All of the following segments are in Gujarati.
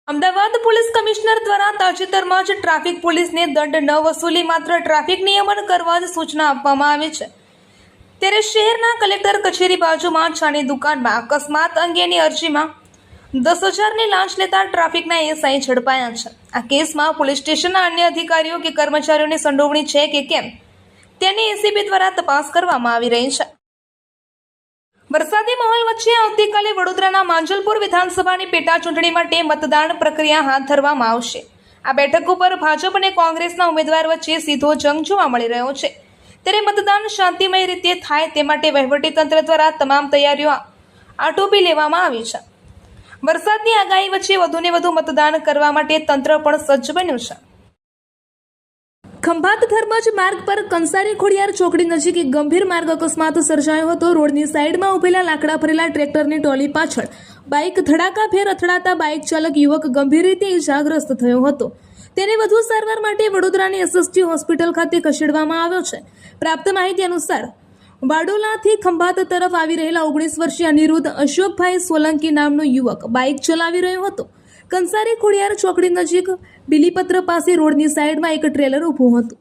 અમદાવાદ પોલીસ કમિશનર દ્વારા તાજેતરમાં જ ટ્રાફિક પોલીસને દંડ ન વસૂલી માત્ર ટ્રાફિક નિયમન કરવા જ સૂચના આપવામાં આવી છે। ત્યારે શહેરના કલેક્ટર કચેરી બાજુમાં ચાની દુકાનમાં અકસ્માત અંગેની અરજીમાં 10,000ની લાંચ લેતા ટ્રાફિકના એસઆઈ ઝડપાયા છે। આ કેસમાં પોલીસ સ્ટેશનના અન્ય અધિકારીઓ કે કર્મચારીઓની સંડોવણી છે કે કેમ તેની એસીબી દ્વારા તપાસ કરવામાં આવી રહી છે। વરસાદી માહોલ વચ્ચે આવતીકાલે વડોદરાના માંજલપુર વિધાનસભાની પેટા ચૂંટણી માટે મતદાન પ્રક્રિયા હાથ ધરવામાં આવશે। આ બેઠક ઉપર ભાજપ અને કોંગ્રેસના ઉમેદવાર વચ્ચે સીધો જંગ જોવા મળી રહ્યો છે। ત્યારે મતદાન શાંતિમય રીતે થાય તે માટે વહીવટીતંત્ર દ્વારા તમામ તૈયારીઓ આટોપી લેવામાં આવી છે। વરસાદની આગાહી વચ્ચે વધુને વધુ મતદાન કરવા માટે તંત્ર પણ સજ્જ બન્યું છે। ખંભાત ધર્મજ માર્ગ પર કંસારી ખોડિયાર ચોકડી નજીક એક ગંભીર માર્ગ અકસ્માત સર્જાયો હતો। રોડની સાઈડમાં ઉભેલા લાકડા ભરેલા ટ્રેક્ટરની ટોલી પાછળ બાઇક ધડાકાભેર અથડાતા બાઇક ચાલક યુવક ગંભીર રીતે ઇજાગ્રસ્ત થયો હતો। તેને વધુ સારવાર માટે વડોદરાની એસએસજી હોસ્પિટલ ખાતે ખસેડવામાં આવ્યો છે। પ્રાપ્ત માહિતી અનુસાર વાડોલાથી ખંભાત તરફ આવી રહેલા 19 વર્ષીય અનિરુદ્ધ અશોકભાઈ સોલંકી નામનો યુવક બાઇક ચલાવી રહ્યો હતો। કંસારી ખોડિયાર ચોકડી નજીક બિલીપત્ર પાસે રોડની સાઈડમાં એક ટ્રેલર ઊભું હતું।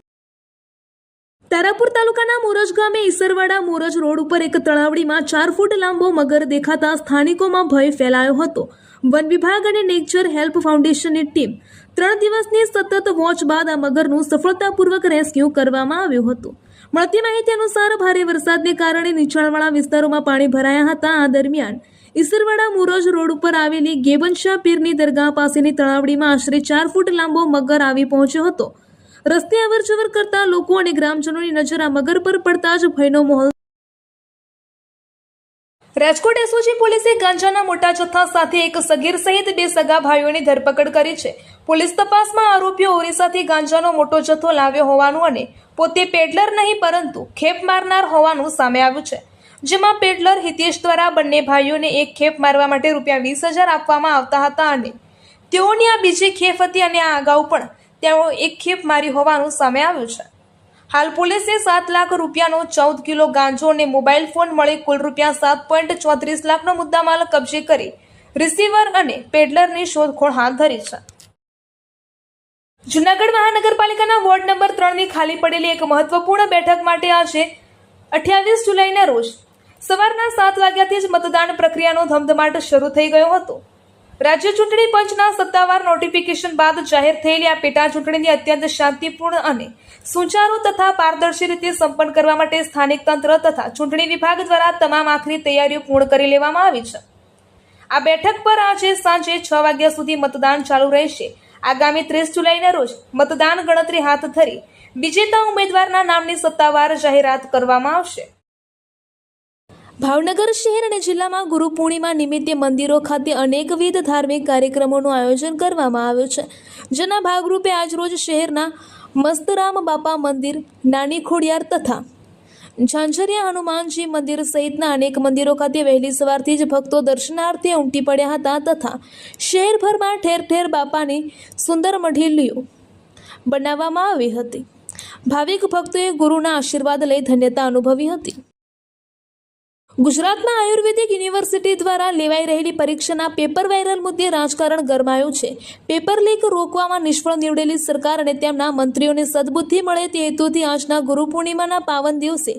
તારાપુર તાલુકાના મોરજ ગામે ઈસરવાડા મોરજ રોડ ઉપર એક તળાવડીમાં 4 ફૂટ લાંબો મગર દેખાતા સ્થાનિકોમાં ભય ફેલાયો હતો। વન વિભાગ અને નેચર હેલ્પ ફાઉન્ડેશનની ટીમ 3 દિવસની સતત વોચ બાદ આ મગરનું સફળતાપૂર્વક રેસ્ક્યુ કરવામાં આવ્યું હતું। મળતી માહિતી અનુસાર ભારે વરસાદને કારણે નીચાણવાળા વિસ્તારોમાં પાણી ભરાયા હતા। આ દરમિયાન ઈસરવાડા મોરજ રોડ ઉપર આવેલી ગેબનશાહ પીરની દરગાહ પાસેની તળાવડીમાં આશરે 4 ફૂટ લાંબો મગર આવી પહોંચ્યો હતો। રસ્તે અવરજવર કરતા લોકો અને ગ્રામજનોની નજર આ મગર પર પડતા જ ભયનો માહોલ। રાજકોટ એસઓજી પોલીસે ગાંજાના મોટા જથ્થા સાથે એક સગીર સહિત 2 સગા ભાઈઓની ધરપકડ કરી છે। પોલીસ તપાસમાં આરોપીઓ ઓરિસ્સાથી ગાંજાનો મોટો જથ્થો લાવ્યો હોવાનું અને પોતે પેડલર નહીં પરંતુ ખેપ મારનાર હોવાનું સામે આવ્યું છે। જેમાં પેડલર હિતેશ દ્વારા બંને ભાઈઓને એક ખેપ મારવા માટે ₹20,000 આપવામાં આવતા હતા અને તેઓની આ બીજી ખેપ હતી અને આ અગાઉ પણ તેઓ એક ખેપ મારી હોવાનું સામે આવ્યું છે। હાલ પોલીસે 7 લાખ રૂપિયાનો 14 કિલો ગાંજો અને મોબાઈલ ફોન મળી કુલ ₹7.34 લાખનો મુદ્દામાલ કબજે કરી રિસીવર અને પેડલરની શોધખોળ હાથ ધરી છે। જૂનાગઢ મહાનગરપાલિકાના વોર્ડ નંબર 3ની ખાલી પડેલી એક મહત્વપૂર્ણ બેઠક માટે આજે 28 જુલાઈના રોજ સવારના 7 વાગ્યાથી જ મતદાન પ્રક્રિયાનો ધમધમાટ શરૂ થઈ ગયો હતો। રાજ્ય ચૂંટણી પંચના સત્તાવાર નોટિફિકેશન બાદ જાહેર થયેલી આ પેટા ચૂંટણીની અત્યંત શાંતિપૂર્ણ અને સુચારુ તથા પારદર્શી રીતે સંપન્ન કરવા માટે સ્થાનિક તંત્ર તથા ચૂંટણી વિભાગ દ્વારા તમામ આખરી તૈયારીઓ પૂર્ણ કરી લેવામાં આવી છે। આ બેઠક પર આજે સાંજે 6 વાગ્યા સુધી મતદાન ચાલુ રહેશે। આગામી 30 જુલાઈના રોજ મતદાન ગણતરી હાથ ધરી વિજેતા ઉમેદવારના નામની સત્તાવાર જાહેરાત કરવામાં આવશે। ભાવનગર શહેર અને જિલ્લામાં ગુરુ પૂર્ણિમા નિમિત્તે મંદિરો ખાતે અનેકવિધ ધાર્મિક કાર્યક્રમોનું આયોજન કરવામાં આવ્યું છે। જેના ભાગરૂપે આજરોજ શહેરના મસ્તરામ બાપા મંદિર, નાની ખોડિયાર તથા ઝાંઝરિયા હનુમાનજી મંદિર સહિતના અનેક મંદિરો ખાતે વહેલી સવારથી જ ભક્તો દર્શનાર્થે ઉમટી પડ્યા હતા તથા શહેરભરમાં ઠેર ઠેર બાપાની સુંદર મઢીલીઓ બનાવવામાં આવી હતી। ભાવિક ભક્તોએ ગુરુના આશીર્વાદ લઈ ધન્યતા અનુભવી હતી। ગુજરાતમાં આયુર્વેદિક યુનિવર્સિટી દ્વારા લેવાઈ રહેલી પરીક્ષાના પેપર વાયરલ મુદ્દે રાજકારણ ગરમાયું છે। પેપર લીક રોકવામાં નિષ્ફળ નીવડેલી સરકાર અને તેમના મંત્રીઓને સદબુદ્ધિ મળે તે હેતુથી આજના ગુરુ પૂર્ણિમાના પાવન દિવસે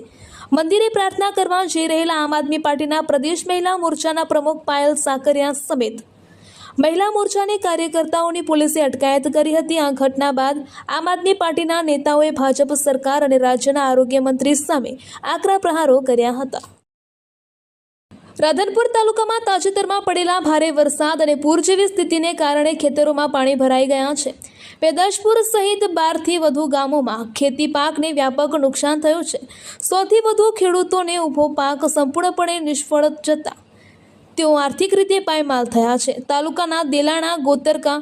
મંદિરે પ્રાર્થના કરવા જઈ રહેલા આમ આદમી પાર્ટીના પ્રદેશ મહિલા મોરચાના પ્રમુખ પાયલ સાકરિયા સમેત મહિલા મોરચાની કાર્યકર્તાઓની પોલીસે અટકાયત કરી હતી। આ ઘટના બાદ આમ આદમી પાર્ટીના નેતાઓએ ભાજપ સરકાર અને રાજ્યના આરોગ્ય મંત્રી સામે આકરા પ્રહારો કર્યા હતા। રાધનપુર તાલુકામાં તાજેતરમાં પડેલા ભારે વરસાદ અને પૂર જેવી સ્થિતિને કારણે ખેતરોમાં પાણી ભરાઈ ગયા છે। પેદાશપુર સહિત 12થી વધુ ગામોમાં ખેતી પાકને વ્યાપક નુકસાન થયું છે। 100થી વધુ ખેડૂતોને ઊભો પાક સંપૂર્ણપણે નિષ્ફળ જતા તેઓ આર્થિક રીતે પાયમાલ થયા છે। તાલુકાના દેલાણા, ગોતરકા,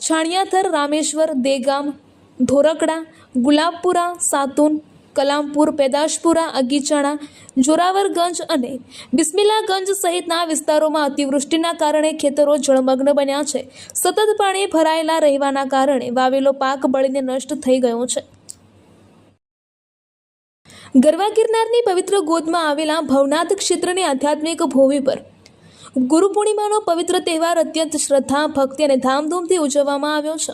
છાણિયાથર, રામેશ્વર, દેગામ, ધોરકડા, ગુલાબપુરા, સાતુન, કલામપુર, પેદાશપુરા, અગીચાણા, જોરાવરગંજ અને બિસ્મિલ્લાગંજ સહિતના વિસ્તારોમાં અતિવૃષ્ટિના કારણે ખેતરો જળમગ્ન બન્યા છે। સતત પાણી ભરાયેલા રહેવાના કારણે વાવેલો પાક બળીને નષ્ટ થઈ ગયો છે। ગરવા ગિરનારની પવિત્ર ગોદમાં આવેલા ભવનાથ ક્ષેત્રની આધ્યાત્મિક ભૂમિ પર ગુરુ પૂર્ણિમાનો પવિત્ર તહેવાર અત્યંત શ્રદ્ધા, ભક્તિ અને ધામધૂમથી ઉજવવામાં આવ્યો છે.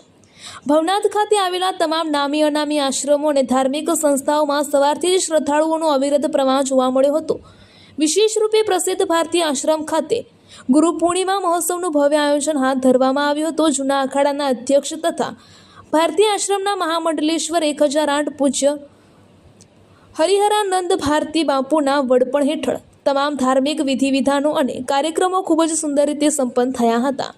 ભવનાથ ખાતે આવેલા તમામ નામી અનામી આશ્રમો અને ધાર્મિક સંસ્થાઓમાં સવારથી જ શ્રદ્ધાળુઓનો અવિરત પ્રવાહ જોવા મળ્યો હતો. વિશેષ રૂપે પ્રસિદ્ધ ભારતીય આશ્રમ ખાતે ગુરુ પૂર્ણિમા મહોત્સવનું ભવ્ય આયોજન હાથ ધરવામાં આવ્યું હતું. જૂના અખાડાના અધ્યક્ષ તથા ભારતીય આશ્રમના મહામંડલેશ્વર 1008 પૂજ્ય હરિહરાનંદ ભારતી બાપુના વડપણ હેઠળ તમામ ધાર્મિક વિધિ વિધાનો અને કાર્યક્રમો ખૂબ જ સુંદર રીતે સંપન્ન થયા હતા.